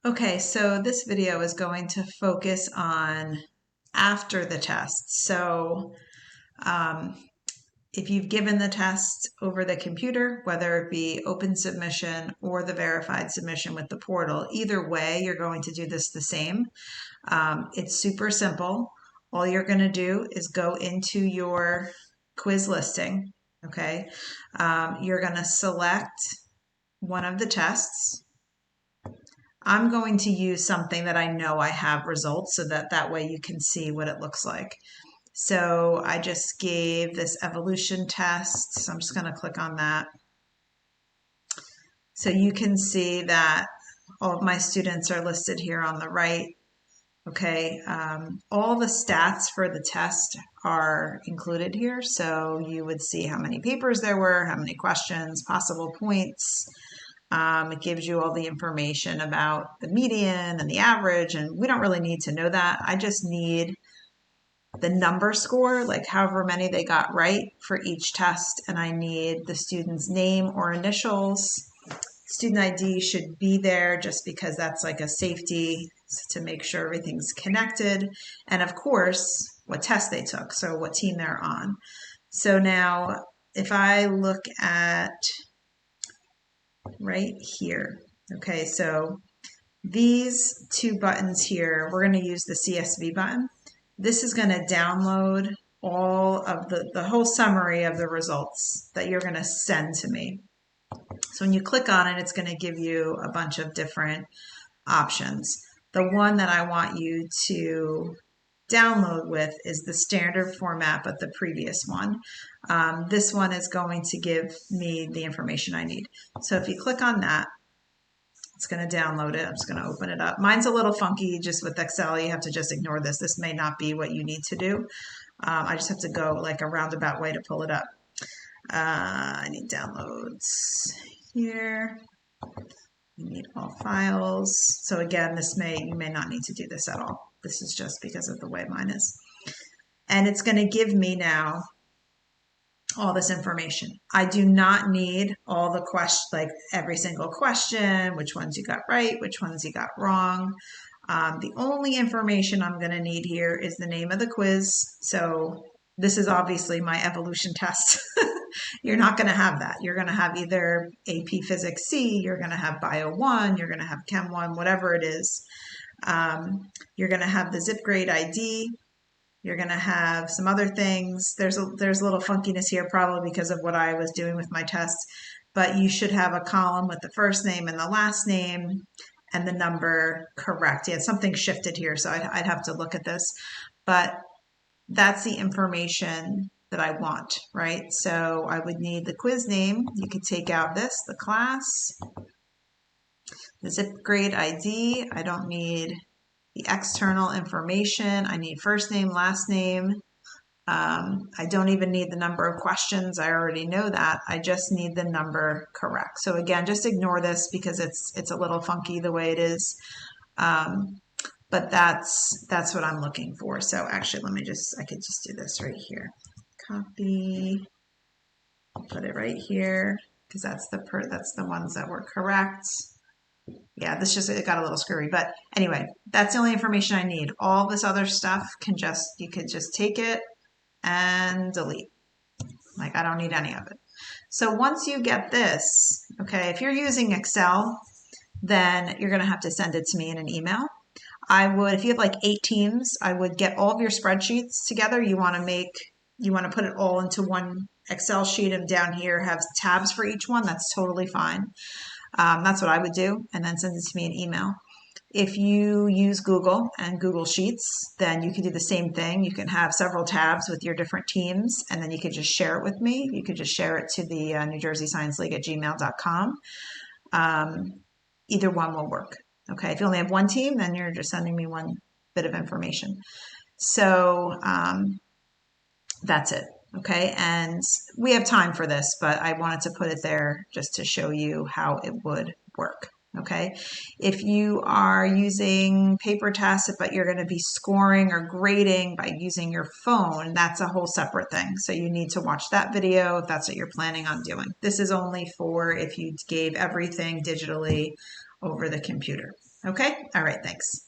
Okay, so this video is going to focus on after the test. So um, if you've given the test over the computer, whether it be open submission or the verified submission with the portal, either way, you're going to do this the same. It's super simple. All you're going to do is go into your quiz listing, okay? You're going to select one of the tests. I'm going to use something that I know I have results so that way you can see what it looks like. So I just gave this evolution test. So I'm just going to click on that. So you can see that all of my students are listed here on the right. Okay, all the stats for the test are included here. So you would see how many papers there were, how many questions, possible points. It gives you all the information about the median and the average, and we don't really need to know that. I just need the number score, like however many they got right for each test, and I need the student's name or initials. Student ID should be there just because that's like a safety to make sure everything's connected, and of course, what test they took, so what team they're on. So now, if I look at right here. Okay, so these two buttons here, we're going to use the CSV button. This is going to download all of the whole summary of the results that you're going to send to me. So when you click on it, it's going to give you a bunch of different options. The one that I want you to download with is the standard format, but the previous one. This one is going to give me the information I need. So if you click on that, it's going to download it. I'm just going to open it up. Mine's a little funky just with Excel. You have to just ignore this. This may not be what you need to do. I just have to go like a roundabout way to pull it up. I need downloads here. You need all files. So again, you may not need to do this at all. This is just because of the way mine is. And it's going to give me now all this information. I do not need all the questions, like every single question, which ones you got right, which ones you got wrong. The only information I'm going to need here is the name of the quiz. So this is obviously my evolution test. You're not going to have that. You're going to have either AP Physics C, you're going to have Bio 1, you're going to have Chem 1, whatever it is. You're going to have the zip grade ID. You're going to have some other things. There's a little funkiness here probably because of what I was doing with my test, but you should have a column with the first name and the last name and the number correct. Yeah, something shifted here, so I'd have to look at this, but that's the information that I want, right? So I would need the quiz name. You could take out this, the class, the zip grade ID. I don't need the external information. I need first name, last name. I don't even need the number of questions. I already know that. I just need the number correct. So again, just ignore this because it's a little funky the way it is. But that's what I'm looking for. So actually, I could just do this right here. Copy, put it right here because that's the ones that were correct. Yeah, it got a little screwy, but anyway, that's the only information I need. All this other stuff you could just take it and delete. Like I don't need any of it. So once you get this, okay, if you're using Excel, then you're going to have to send it to me in an email. If you have like 8 teams, I would get all of your spreadsheets together. You want to put it all into one Excel sheet, and down here have tabs for each one. That's totally fine. That's what I would do, and then send it to me in email. If you use Google and Google Sheets, then you can do the same thing. You can have several tabs with your different teams, and then you could just share it with me. You could just share it to the New Jersey Science League at gmail.com. Either one will work. Okay, if you only have one team, then you're just sending me one bit of information. So that's it. Okay, and we have time for this, but I wanted to put it there just to show you how it would work. Okay, if you are using paper tests, but you're going to be scoring or grading by using your phone, that's a whole separate thing. So you need to watch that video if that's what you're planning on doing. This is only for if you gave everything digitally over the computer. Okay? All right, thanks.